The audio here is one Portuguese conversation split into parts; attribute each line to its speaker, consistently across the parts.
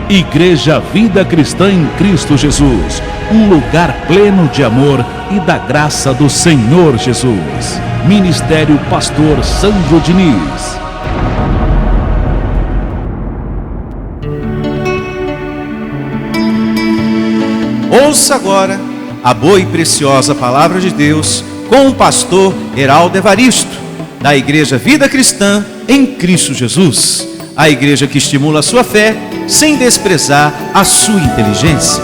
Speaker 1: Igreja Vida Cristã em Cristo Jesus, um lugar pleno de amor e da graça do Senhor Jesus. Ministério Pastor Sandro Diniz.
Speaker 2: Ouça agora a boa e preciosa palavra de Deus com o pastor Heraldo Evaristo, da Igreja Vida Cristã em Cristo Jesus. A igreja que estimula a sua fé sem desprezar a sua inteligência.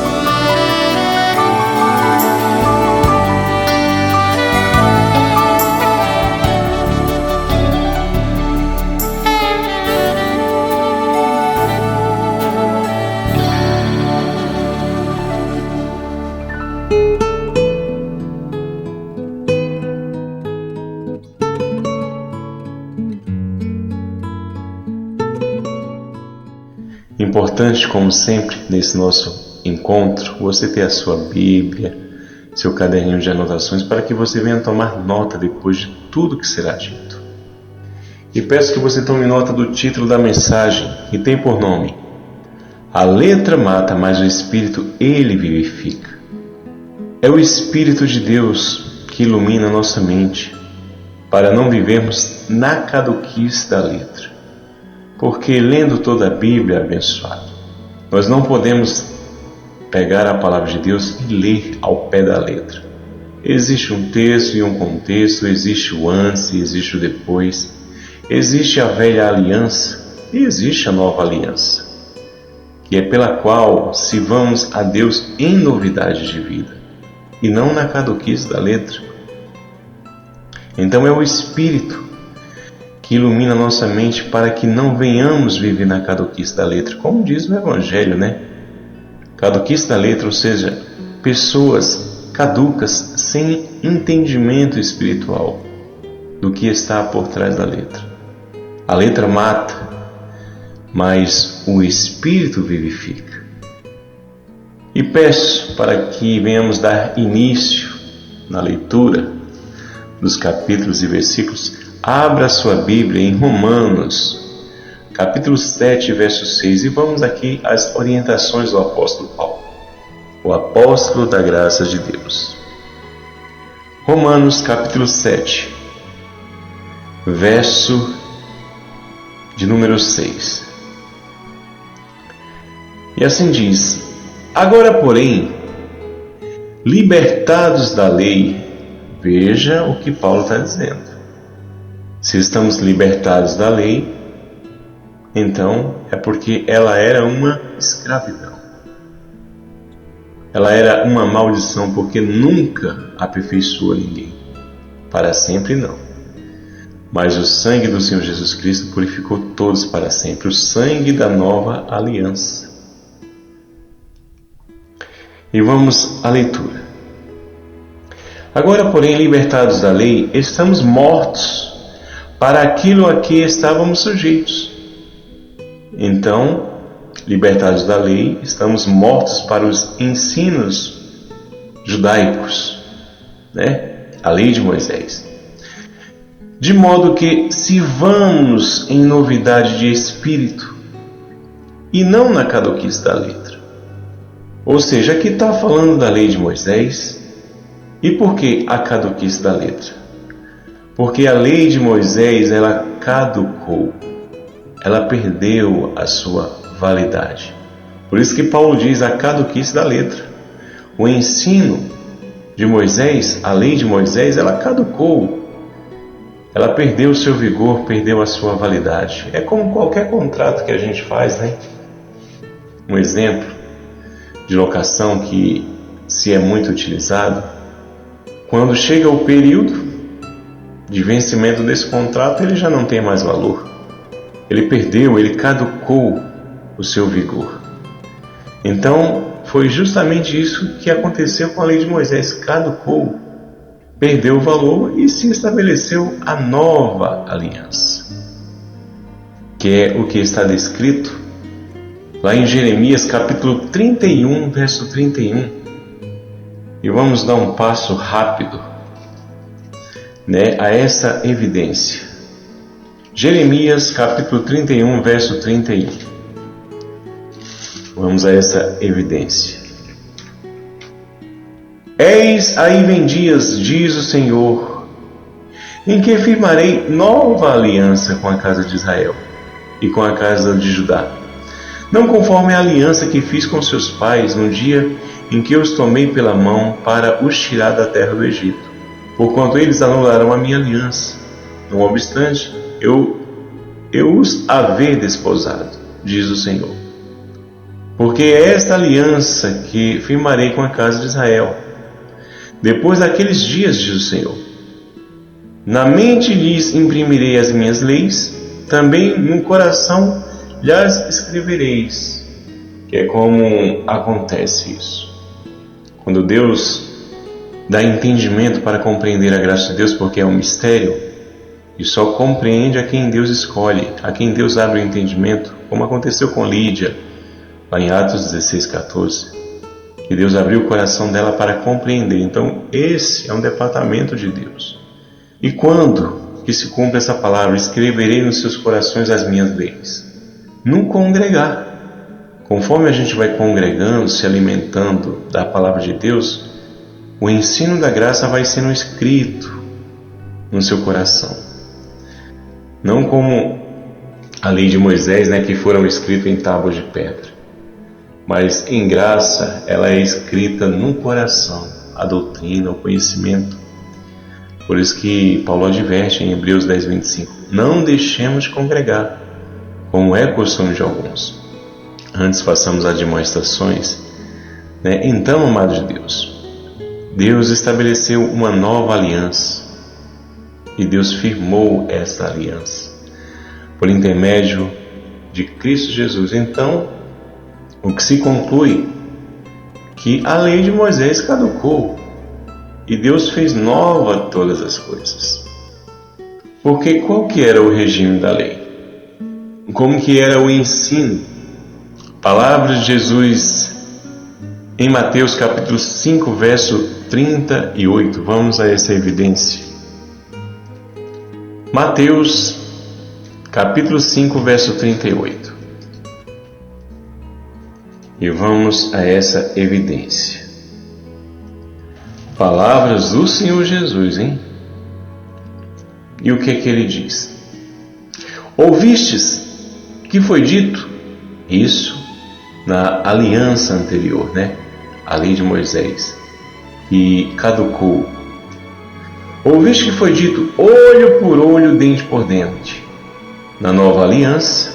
Speaker 3: Importante, como sempre, nesse nosso encontro, você ter a sua Bíblia, seu caderninho de anotações, para que você venha tomar nota depois de tudo que será dito. E peço que você tome nota do título da mensagem, que tem por nome: A letra mata, mas o Espírito ele vivifica. É o Espírito de Deus que ilumina nossa mente, para não vivermos na caduquice da letra. Porque lendo toda a Bíblia, abençoado, nós não podemos pegar a palavra de Deus e ler ao pé da letra. Existe um texto e um contexto, existe o antes e existe o depois, existe a velha aliança e existe a nova aliança, que é pela qual se vamos a Deus em novidade de vida, e não na caduquice da letra. Então é o Espírito que ilumina nossa mente para que não venhamos viver na caduquice da letra, como diz no Evangelho, né? Caduquice da letra, ou seja, pessoas caducas sem entendimento espiritual do que está por trás da letra. A letra mata, mas o Espírito vivifica. E peço para que venhamos dar início na leitura dos capítulos e versículos. Abra sua Bíblia em Romanos, capítulo 7, verso 6, e vamos aqui às orientações do apóstolo Paulo, o apóstolo da graça de Deus. Romanos, capítulo 7, verso de número 6. E assim diz: Agora, porém, libertados da lei, veja o que Paulo está dizendo. Se estamos libertados da lei, então é porque ela era uma escravidão. Ela era uma maldição, porque nunca aperfeiçoou ninguém. Para sempre não. Mas o sangue do Senhor Jesus Cristo purificou todos para sempre. O sangue da nova aliança. E vamos à leitura. Agora, porém, libertados da lei, estamos mortos para aquilo a que estávamos sujeitos. Então, libertados da lei, estamos mortos para os ensinos judaicos, né? A lei de Moisés. De modo que sirvamos em novidade de espírito e não na caduquice da letra. Ou seja, aqui está falando da lei de Moisés. E por que a caduquice da letra? Porque a lei de Moisés, ela caducou, ela perdeu a sua validade. Por isso que Paulo diz a caduquice da letra. O ensino de Moisés, a lei de Moisés, ela caducou, ela perdeu o seu vigor, perdeu a sua validade. É como qualquer contrato que a gente faz, né? Um exemplo de locação que se é muito utilizado, quando chega o período de vencimento desse contrato, ele já não tem mais valor. Ele perdeu, ele caducou o seu vigor. Então, foi justamente isso que aconteceu com a lei de Moisés. Caducou, perdeu o valor e se estabeleceu a nova aliança, que é o que está descrito lá em Jeremias capítulo 31, verso 31. E vamos dar um passo rápido, a essa evidência. Jeremias capítulo 31, verso 31. Vamos a essa evidência. Eis aí vem dias, diz o Senhor, em que firmarei nova aliança com a casa de Israel e com a casa de Judá, não conforme a aliança que fiz com seus pais no dia em que eu os tomei pela mão para os tirar da terra do Egito, porquanto eles anularam a minha aliança. Não obstante, eu os haver desposado, diz o Senhor. Porque é esta aliança que firmarei com a casa de Israel, depois daqueles dias, diz o Senhor. Na mente lhes imprimirei as minhas leis, também no coração lhes escrevereis. Que é como acontece isso. Quando Deus dá entendimento para compreender a graça de Deus, porque é um mistério, e só compreende a quem Deus escolhe, a quem Deus abre o entendimento, como aconteceu com Lídia, lá em Atos 16:14, que Deus abriu o coração dela para compreender. Então, esse é um departamento de Deus. E quando que se cumpre essa palavra? Escreverei nos seus corações as minhas leis. No congregar. Conforme a gente vai congregando, se alimentando da palavra de Deus, o ensino da graça vai sendo escrito no seu coração. Não como a lei de Moisés, que foram escritas em tábuas de pedra. Mas em graça ela é escrita no coração, a doutrina, o conhecimento. Por isso que Paulo adverte em Hebreus 10:25, não deixemos de congregar, como é costume de alguns. Antes façamos admoestações. Então, amados de Deus, Deus estabeleceu uma nova aliança e Deus firmou essa aliança por intermédio de Cristo Jesus. Então, o que se conclui que a lei de Moisés caducou e Deus fez nova todas as coisas. Porque qual que era o regime da lei? Como que era o ensino? Palavras de Jesus em Mateus capítulo 5, verso 38. Vamos a essa evidência. Mateus capítulo 5, verso 38. E vamos a essa evidência. Palavras do Senhor Jesus, hein? E o que é que ele diz? Ouvistes que foi dito isso na aliança anterior, a lei de Moisés, que caducou. Ouviste que foi dito olho por olho, dente por dente. Na nova aliança,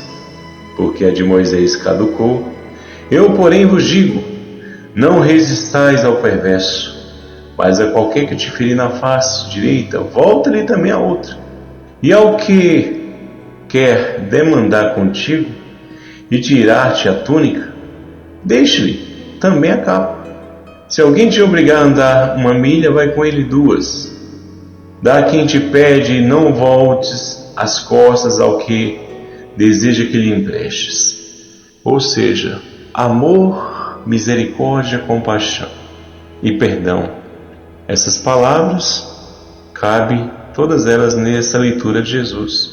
Speaker 3: porque a de Moisés caducou, eu, porém, vos digo, não resistais ao perverso, mas a qualquer que te ferir na face direita, volta-lhe também a outra. E ao que quer demandar contigo e tirar-te a túnica, deixe-lhe também a capa. Se alguém te obrigar a andar 1 milha, vai com ele 2. Dá a quem te pede e não voltes as costas ao que deseja que lhe emprestes. Ou seja, amor, misericórdia, compaixão e perdão. Essas palavras cabem todas elas nessa leitura de Jesus.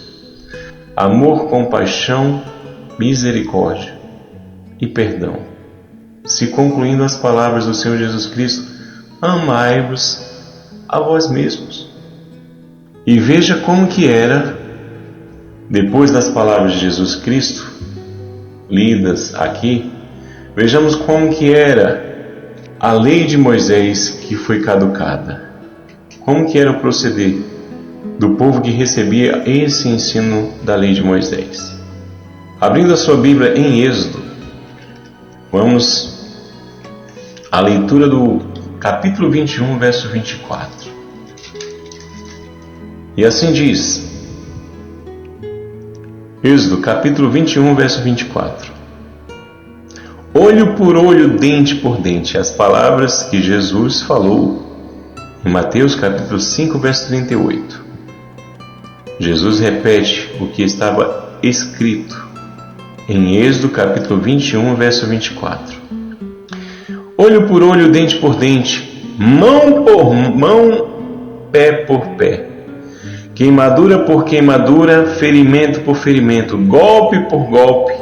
Speaker 3: Amor, compaixão, misericórdia e perdão. Se concluindo as palavras do Senhor Jesus Cristo, amai-vos a vós mesmos. E veja como que era, depois das palavras de Jesus Cristo, lidas aqui, vejamos como que era a lei de Moisés que foi caducada. Como que era o proceder do povo que recebia esse ensino da lei de Moisés. Abrindo a sua Bíblia em Êxodo, vamos à leitura do capítulo 21, verso 24. E assim diz, Êxodo, capítulo 21, verso 24. Olho por olho, dente por dente, as palavras que Jesus falou em Mateus, capítulo 5, verso 38. Jesus repete o que estava escrito em Êxodo, capítulo 21, verso 24. Olho por olho, dente por dente, mão por mão, pé por pé. Queimadura por queimadura, ferimento por ferimento, golpe por golpe.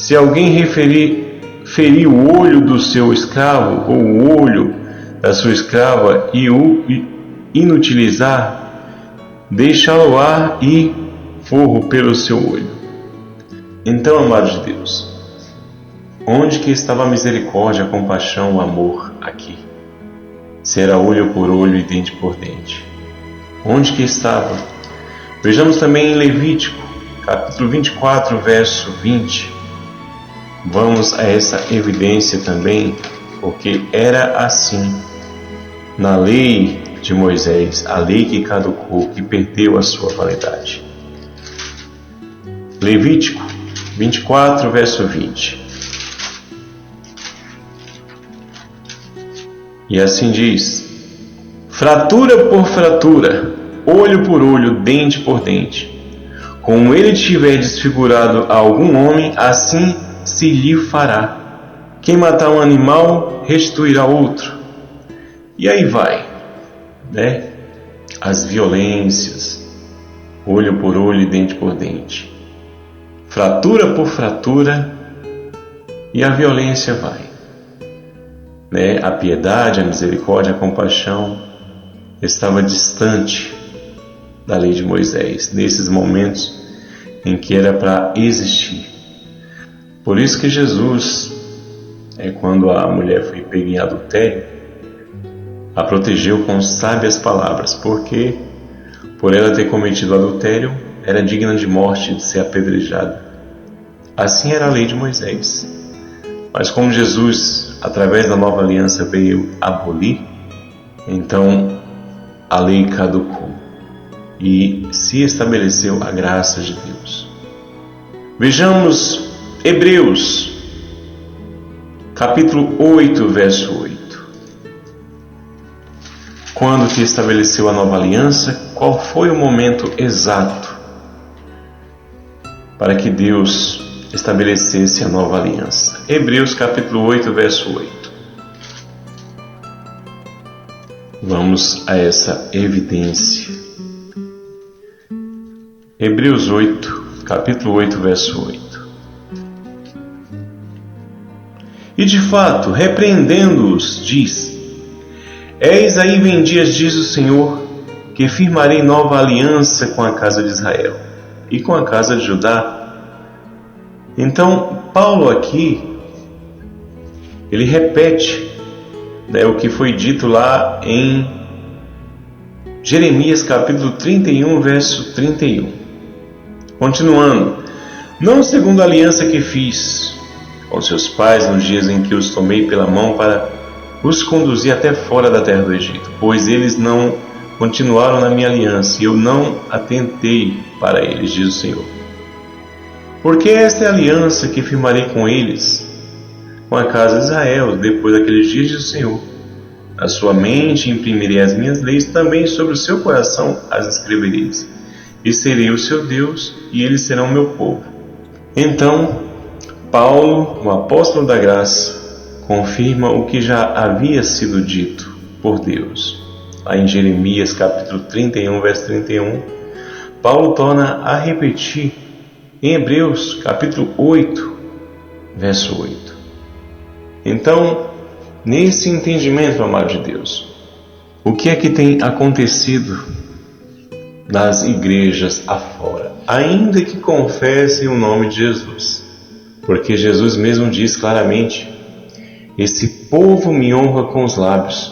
Speaker 3: Se alguém ferir o olho do seu escravo ou o olho da sua escrava e o inutilizar, deixá-lo-á e forro pelo seu olho. Então, amados de Deus, onde que estava a misericórdia, a compaixão, o amor aqui? Se era olho por olho e dente por dente. Onde que estava? Vejamos também em Levítico, capítulo 24, verso 20. Vamos a essa evidência também, porque era assim na lei de Moisés, a lei que caducou, que perdeu a sua validade. Levítico 24, verso 20. E assim diz: fratura por fratura, olho por olho, dente por dente. Como ele tiver desfigurado a algum homem, assim se lhe fará. Quem matar um animal, restituirá outro. E aí vai, né? As violências, olho por olho e dente por dente. Fratura por fratura, e a violência vai. Né? A piedade, a misericórdia, a compaixão estava distante da lei de Moisés, nesses momentos em que era para existir. Por isso que Jesus, quando a mulher foi pega em adultério, a protegeu com sábias palavras, porque por ela ter cometido adultério, era digna de morte, de ser apedrejada. Assim era a lei de Moisés. Mas como Jesus, através da nova aliança, veio abolir, então a lei caducou e se estabeleceu a graça de Deus. Vejamos Hebreus, capítulo 8, verso 8. Quando que estabeleceu a nova aliança? Qual foi o momento exato para que Deus estabelecesse a nova aliança? Hebreus capítulo 8, verso 8. Vamos a essa evidência. Hebreus 8, capítulo 8, verso 8. E de fato, repreendendo-os, diz: eis aí vem dias, diz o Senhor, que firmarei nova aliança com a casa de Israel e com a casa de Judá. Então, Paulo aqui, ele repete, o que foi dito lá em Jeremias capítulo 31, verso 31. Continuando: não segundo a aliança que fiz com seus pais nos dias em que os tomei pela mão para os conduzir até fora da terra do Egito, pois eles não continuaram na minha aliança e eu não atentei para eles, diz o Senhor. Porque esta é a aliança que firmarei com eles, com a casa de Israel, depois daqueles dias, diz o Senhor. Na sua mente imprimirei as minhas leis, também sobre o seu coração as escrevereis, e serei o seu Deus, e eles serão o meu povo. Então, Paulo, o apóstolo da graça, confirma o que já havia sido dito por Deus. Lá em Jeremias capítulo 31, verso 31, Paulo torna a repetir em Hebreus capítulo 8, verso 8. Então, nesse entendimento, amado de Deus, o que é que tem acontecido nas igrejas afora? Ainda que confessem o nome de Jesus, porque Jesus mesmo diz claramente: esse povo me honra com os lábios,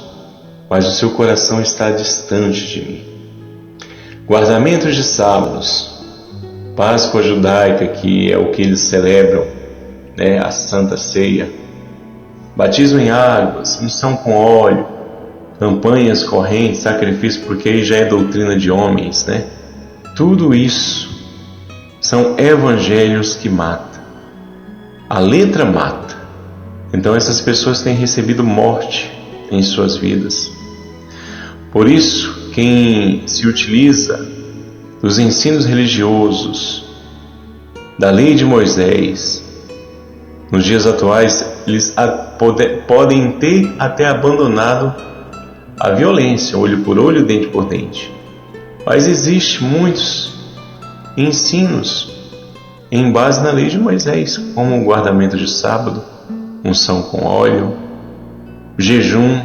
Speaker 3: mas o seu coração está distante de mim. Guardamento de sábados, Páscoa judaica, que é o que eles celebram, a Santa Ceia, batismo em águas, unção com óleo, campanhas, correntes, sacrifício, porque aí já é doutrina de homens, Tudo isso são evangelhos que matam. A letra mata. Então essas pessoas têm recebido morte em suas vidas. Por isso, quem se utiliza dos ensinos religiosos, da lei de Moisés, nos dias atuais, eles podem ter até abandonado a violência, olho por olho, dente por dente. Mas existem muitos ensinos em base na lei de Moisés, como o guardamento de sábado, unção com óleo, jejum,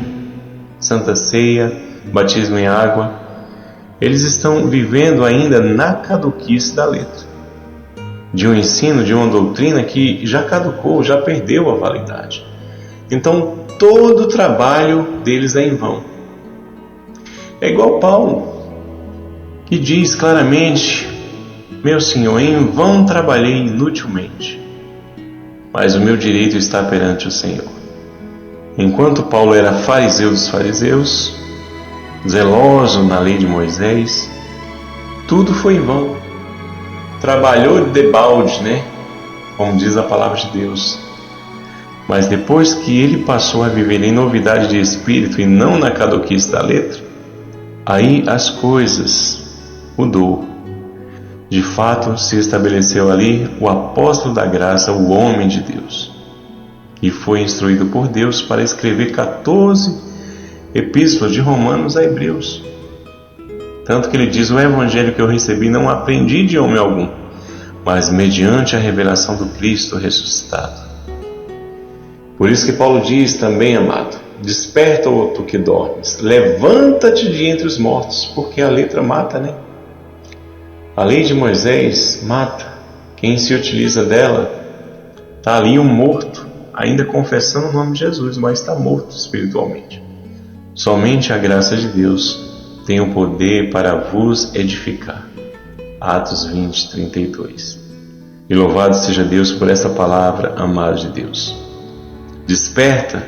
Speaker 3: santa ceia, batismo em água. Eles estão vivendo ainda na caduquice da letra, de um ensino, de uma doutrina que já caducou, já perdeu a validade. Então, todo o trabalho deles é em vão. É igual Paulo, que diz claramente: meu Senhor, em vão trabalhei inutilmente, mas o meu direito está perante o Senhor. Enquanto Paulo era fariseu dos fariseus, zeloso na lei de Moisés, tudo foi em vão. Trabalhou de debalde, como diz a palavra de Deus. Mas depois que ele passou a viver em novidade de espírito e não na caduquice da letra, aí as coisas mudou. De fato, se estabeleceu ali o apóstolo da graça, o homem de Deus, e foi instruído por Deus para escrever 14 epístolas de Romanos a Hebreus. Tanto que ele diz: o evangelho que eu recebi não aprendi de homem algum, mas mediante a revelação do Cristo ressuscitado. Por isso que Paulo diz também, amado: desperta, ó tu que dormes, levanta-te de entre os mortos, porque a letra mata, A lei de Moisés mata. Quem se utiliza dela está ali um morto, ainda confessando o nome de Jesus, mas está morto espiritualmente. Somente a graça de Deus tem o poder para vos edificar. Atos 20, 32. E louvado seja Deus por essa palavra, amado de Deus. Desperta,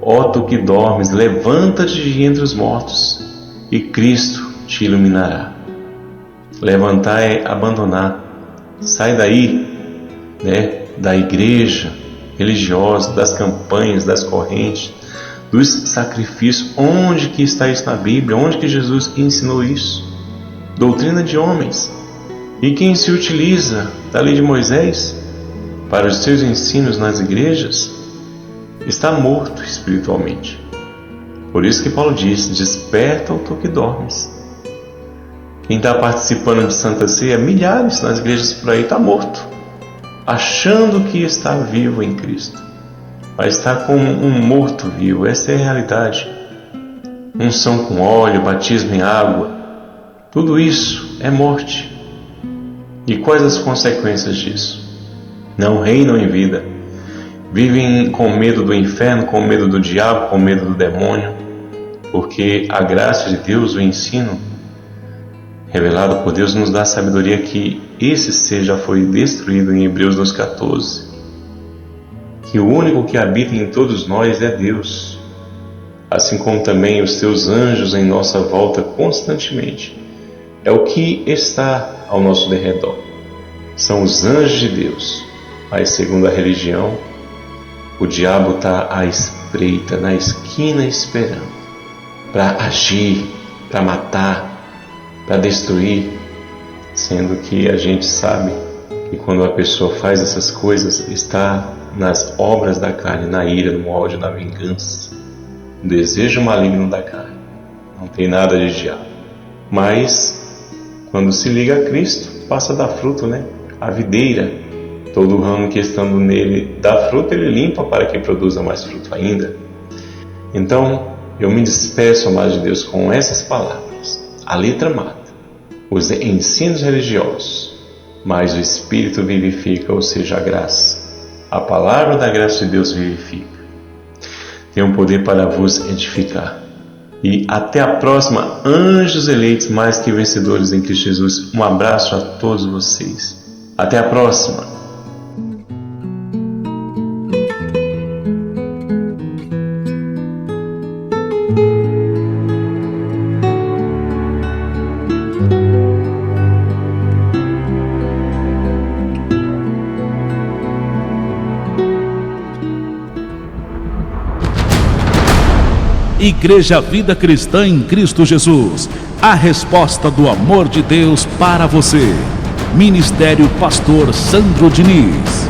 Speaker 3: ó tu que dormes, levanta-te de entre os mortos, e Cristo te iluminará. Levantar é abandonar. Sai daí, da igreja religiosa, das campanhas, das correntes, dos sacrifícios. Onde que está isso na Bíblia? Onde que Jesus ensinou isso? Doutrina de homens. E quem se utiliza da lei de Moisés para os seus ensinos nas igrejas está morto espiritualmente. Por isso que Paulo diz: desperta, ó tu que dormes. Quem está participando de Santa Ceia, milhares nas igrejas por aí, está morto, achando que está vivo em Cristo, mas está como um morto vivo. Essa é a realidade. Unção com óleo, batismo em água, tudo isso é morte. E quais as consequências disso? Não reinam em vida, vivem com medo do inferno, com medo do diabo, com medo do demônio, porque a graça de Deus, o ensino revelado por Deus, nos dá sabedoria que esse ser já foi destruído em Hebreus 2,14, que o único que habita em todos nós é Deus, assim como também os seus anjos em nossa volta constantemente. É o que está ao nosso derredor. São os anjos de Deus. Mas segundo a religião, o diabo está à espreita, na esquina, esperando para agir, para matar, para destruir, sendo que a gente sabe que quando a pessoa faz essas coisas, está nas obras da carne, na ira, no ódio, na vingança, no desejo maligno da carne. Não tem nada de diabo. Mas quando se liga a Cristo, passa a dar fruto, A videira, todo ramo que estando nele dá fruto, ele limpa para que produza mais fruto ainda. Então, eu me despeço, amado de Deus, com essas palavras. A letra mata, os ensinos religiosos, mas o Espírito vivifica, ou seja, a graça. A palavra da graça de Deus vivifica. Tem um poder para vos edificar. E até a próxima, anjos eleitos mais que vencedores em Cristo Jesus. Um abraço a todos vocês. Até a próxima.
Speaker 1: Igreja Vida Cristã em Cristo Jesus, a resposta do amor de Deus para você. Ministério Pastor Sandro Diniz.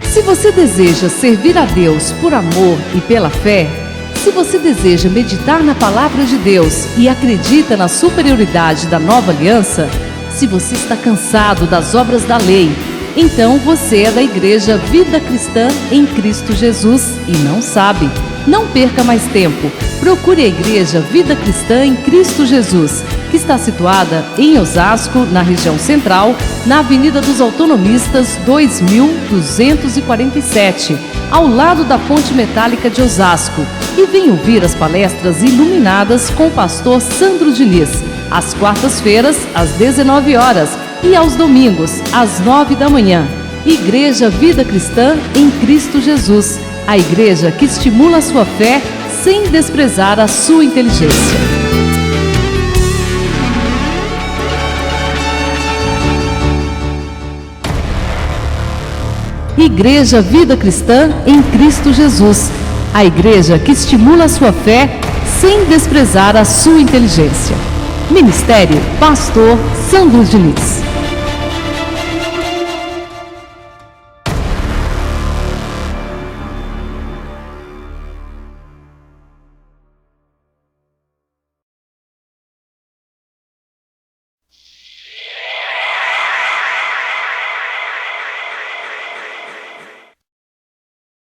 Speaker 4: Se você deseja servir a Deus por amor e pela fé, Se você deseja meditar na Palavra de Deus e acredita na superioridade da nova aliança, se você está cansado das obras da lei, então você é da Igreja Vida Cristã em Cristo Jesus e não sabe. Não perca mais tempo. Procure a Igreja Vida Cristã em Cristo Jesus, que está situada em Osasco, na região central, na Avenida dos Autonomistas 2247, ao lado da Ponte Metálica de Osasco. E venha ouvir as palestras iluminadas com o pastor Sandro Diniz, às quartas-feiras, às 19 horas, e aos domingos, às 9 da manhã. Igreja Vida Cristã em Cristo Jesus, a igreja que estimula a sua fé sem desprezar a sua inteligência. Igreja Vida Cristã em Cristo Jesus, a igreja que estimula a sua fé sem desprezar a sua inteligência. Ministério Pastor Sandro Diniz.